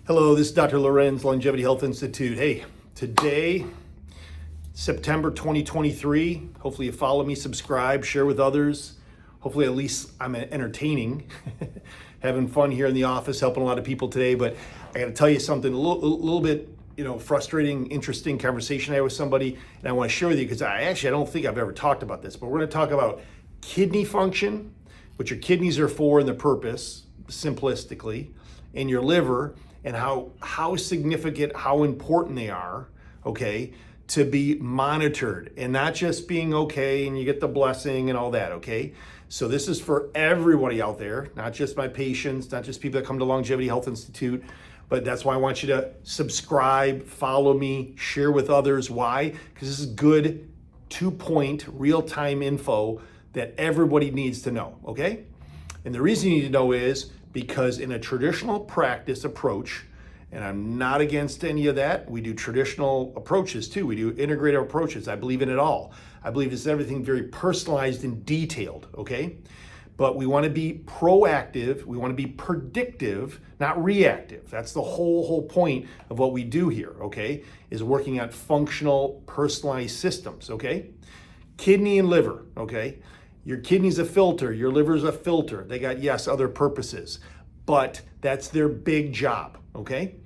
Hello, this is Dr. Lorenz, Longevity Health Institute. Hey, today, September 2023, hopefully you follow me, subscribe, share with others. Hopefully at least I'm entertaining, having fun here in the office, helping a lot of people today. But I gotta tell you something, a little bit, frustrating, interesting conversation I had with somebody, and I wanna share with you because I don't think I've ever talked about this, but we're gonna talk about kidney function, what your kidneys are for and the purpose, simplistically, and your liver, and how significant, how important they are, okay, to be monitored and not just being okay and you get the blessing and all that, okay? So this is for everybody out there, not just my patients, not just people that come to Longevity Health Institute, but that's why I want you to subscribe, follow me, share with others. Why? Because this is good, two-point, real-time info that everybody needs to know, okay? And the reason you need to know is because in a traditional practice approach, and I'm not against any of that, we do traditional approaches too. We do integrative approaches. I believe in it all. I believe it's everything very personalized and detailed, okay? But we want to be proactive. We want to be predictive, not reactive. That's the whole point of what we do here, okay? Is working on functional, personalized systems, okay? Kidney and liver, okay? Your kidney's a filter, your liver's a filter. They got, yes, other purposes, but that's their big job, okay?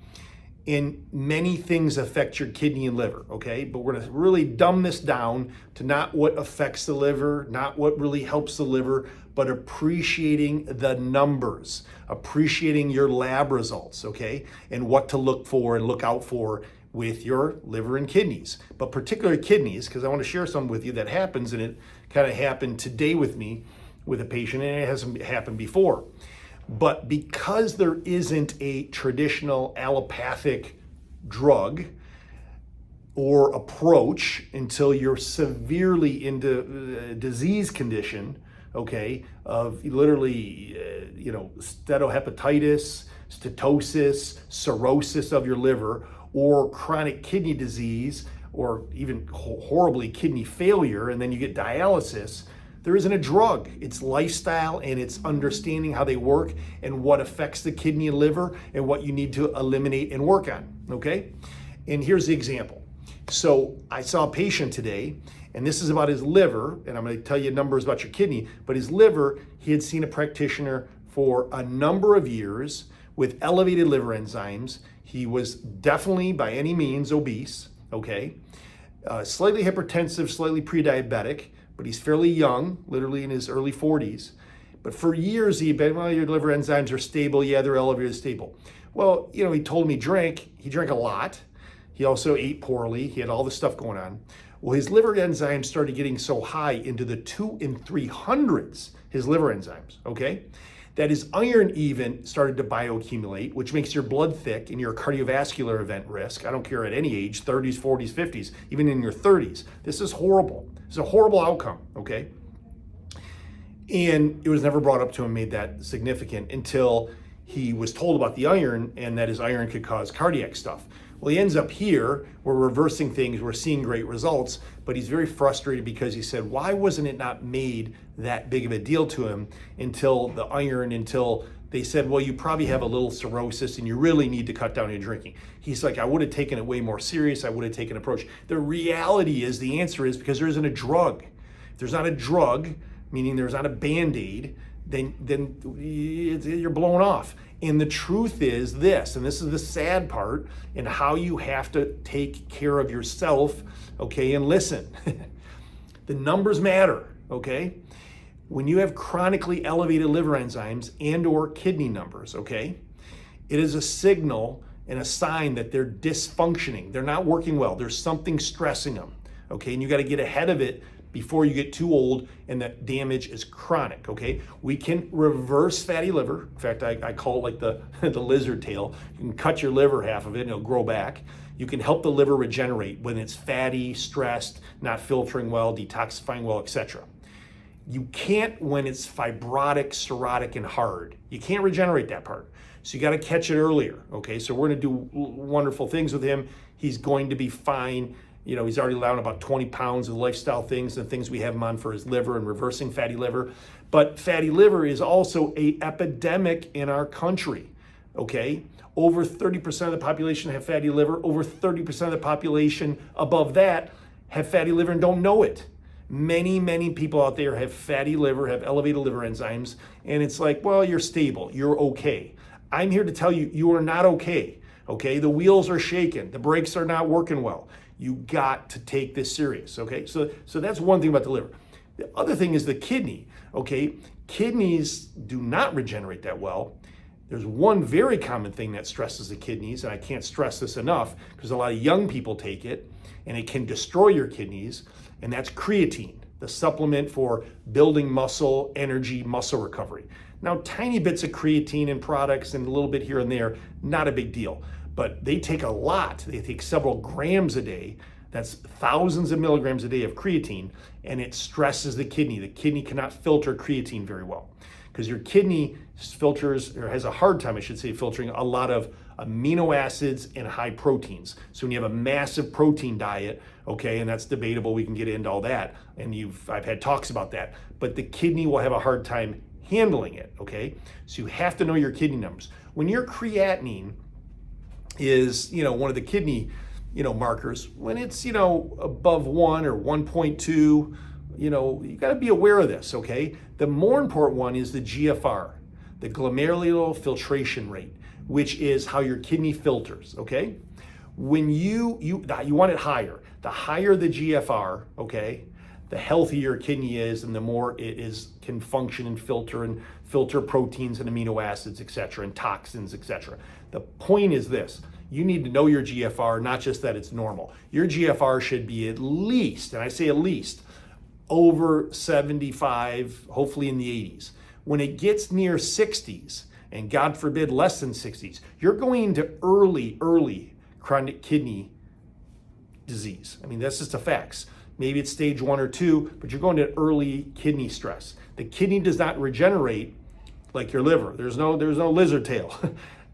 And many things affect your kidney and liver, okay? But we're gonna really dumb this down to not what affects the liver, not what really helps the liver, but appreciating the numbers, appreciating your lab results, okay? And what to look for and look out for with your liver and kidneys, but particularly kidneys, because I want to share some with you that happens, and it kind of happened today with me with a patient, and it hasn't happened before. But because there isn't a traditional allopathic drug or approach until you're severely into disease condition, okay, of literally, steatohepatitis, steatosis, cirrhosis of your liver, or chronic kidney disease, or even horribly kidney failure, and then you get dialysis, there isn't a drug. It's lifestyle and it's understanding how they work and what affects the kidney and liver and what you need to eliminate and work on, okay? And here's the example. So I saw a patient today, and this is about his liver, and I'm gonna tell you numbers about your kidney, but his liver, he had seen a practitioner for a number of years with elevated liver enzymes. He was definitely by any means obese, okay? Slightly hypertensive, slightly pre-diabetic, but he's fairly young, literally in his early 40s. But for years he'd been, well, your liver enzymes are stable. Yeah, they're elevated, stable. Well, he told me he drank a lot. He also ate poorly. He had all this stuff going on. Well, his liver enzymes started getting so high into the 2 and 300s, his liver enzymes, okay? That his iron even started to bioaccumulate, which makes your blood thick and your cardiovascular event risk. I don't care at any age, 30s, 40s, 50s, even in your 30s. This is horrible. It's a horrible outcome, okay? And it was never brought up to him, made that significant until he was told about the iron and that his iron could cause cardiac stuff. Well, he ends up here, we're reversing things, we're seeing great results, but he's very frustrated because he said, why wasn't it not made that big of a deal to him until they said, well, you probably have a little cirrhosis and you really need to cut down your drinking. He's like, I would have taken it way more serious, I would have taken an approach. The reality is, the answer is because there isn't a drug. If there's not a drug, meaning there's not a Band-Aid, then you're blown off. And the truth is this, and this is the sad part, and how you have to take care of yourself, okay, and listen. The numbers matter, okay? When you have chronically elevated liver enzymes and or kidney numbers, okay, it is a signal and a sign that they're dysfunctioning. They're not working well. There's something stressing them, okay? And you got to get ahead of it before you get too old and that damage is chronic, okay? We can reverse fatty liver. In fact, I call it like the lizard tail. You can cut your liver, half of it, and it'll grow back. You can help the liver regenerate when it's fatty, stressed, not filtering well, detoxifying well, etc. You can't when it's fibrotic, cirrhotic, and hard. You can't regenerate that part. So you got to catch it earlier, okay? So we're going to do wonderful things with him. He's going to be fine. He's already down about 20 pounds of lifestyle things and things we have him on for his liver and reversing fatty liver. But fatty liver is also an epidemic in our country. okay? Over 30% of the population have fatty liver. Over 30% of the population above that have fatty liver and don't know it. Many, many people out there have fatty liver, have elevated liver enzymes, and it's like, well, you're stable, you're okay. I'm here to tell you, you are not okay, okay? The wheels are shaking, the brakes are not working well. You got to take this serious, okay? So that's one thing about the liver. The other thing is the kidney, okay? Kidneys do not regenerate that well. There's one very common thing that stresses the kidneys, and I can't stress this enough because a lot of young people take it, and it can destroy your kidneys, and that's creatine, the supplement for building muscle, energy, muscle recovery. Now, tiny bits of creatine in products and a little bit here and there, not a big deal, but they take a lot. They take several grams a day. That's thousands of milligrams a day of creatine, and it stresses the kidney. The kidney cannot filter creatine very well because your kidney filters, or has a hard time, I should say, filtering a lot of amino acids and high proteins. So when you have a massive protein diet, okay, and that's debatable, we can get into all that, and I've had talks about that, but the kidney will have a hard time handling it, okay? So you have to know your kidney numbers. When your creatinine is, one of the kidney, markers, when it's, above 1 or 1.2, you got to be aware of this, okay? The more important one is the GFR, the glomerular filtration rate, which is how your kidney filters, okay? When you want it higher. The higher the GFR, okay, the healthier your kidney is and the more it can function and filter proteins and amino acids, et cetera, and toxins, et cetera. The point is this: you need to know your GFR, not just that it's normal. Your GFR should be at least, and I say at least, over 75, hopefully in the 80s. When it gets near 60s, and God forbid less than 60s, you're going into early chronic kidney disease. I mean, that's just the facts. Maybe it's stage 1 or 2, but you're going to early kidney stress. The kidney does not regenerate like your liver. There's no lizard tail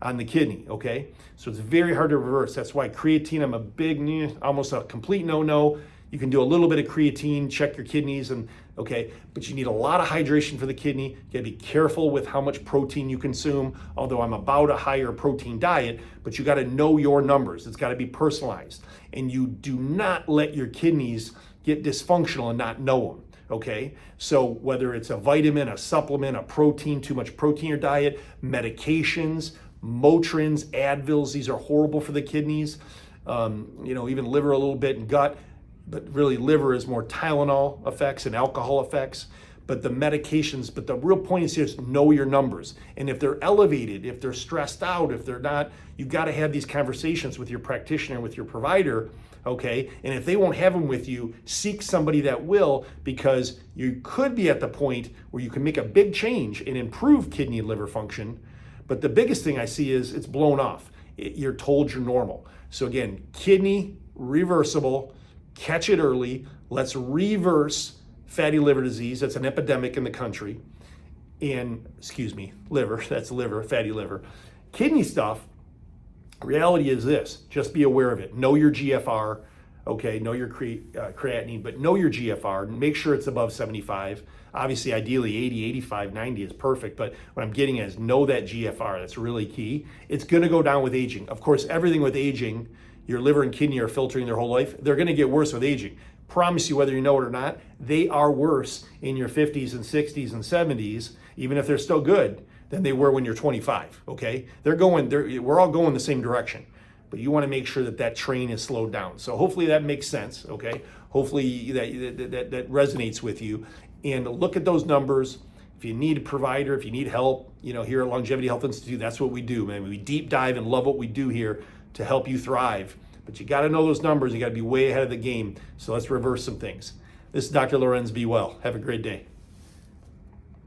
on the kidney, okay? So it's very hard to reverse. That's why creatine, I'm a big, almost a complete no-no. You can do a little bit of creatine, check your kidneys, and okay, but you need a lot of hydration for the kidney. You gotta be careful with how much protein you consume, although I'm about a higher protein diet, but you gotta know your numbers. It's gotta be personalized. And you do not let your kidneys get dysfunctional and not know them, okay? So whether it's a vitamin, a supplement, a protein, too much protein in your diet, medications, Motrins, Advils, these are horrible for the kidneys. Even liver a little bit and gut, but really liver is more Tylenol effects and alcohol effects. But the medications, but the real point is here is know your numbers. And if they're elevated, if they're stressed out, if they're not, you've got to have these conversations with your practitioner, with your provider, okay? And if they won't have them with you, seek somebody that will, because you could be at the point where you can make a big change and improve kidney and liver function. But the biggest thing I see is it's blown off. You're told you're normal. So again, kidney, reversible, catch it early. Let's reverse fatty liver disease. That's an epidemic in the country. And, liver, that's liver, fatty liver. Kidney stuff, reality is this: just be aware of it. Know your GFR, okay? Know your creatinine, but know your GFR. Make sure it's above 75. Obviously, ideally 80, 85, 90 is perfect, but what I'm getting at is know that GFR. That's really key. It's gonna go down with aging. Of course, everything with aging, your liver and kidney are filtering their whole life. They're gonna get worse with aging. Promise you, whether you know it or not, they are worse in your 50s and 60s and 70s, even if they're still good, than they were when you're 25, okay? We're all going the same direction, but you wanna make sure that train is slowed down. So hopefully that makes sense, okay? Hopefully that resonates with you. And look at those numbers. If you need a provider, if you need help, here at Longevity Health Institute, that's what we do, man. We deep dive and love what we do here to help you thrive. But you got to know those numbers. You got to be way ahead of the game. So let's reverse some things. This is Dr. Lorenz. Be well. Have a great day.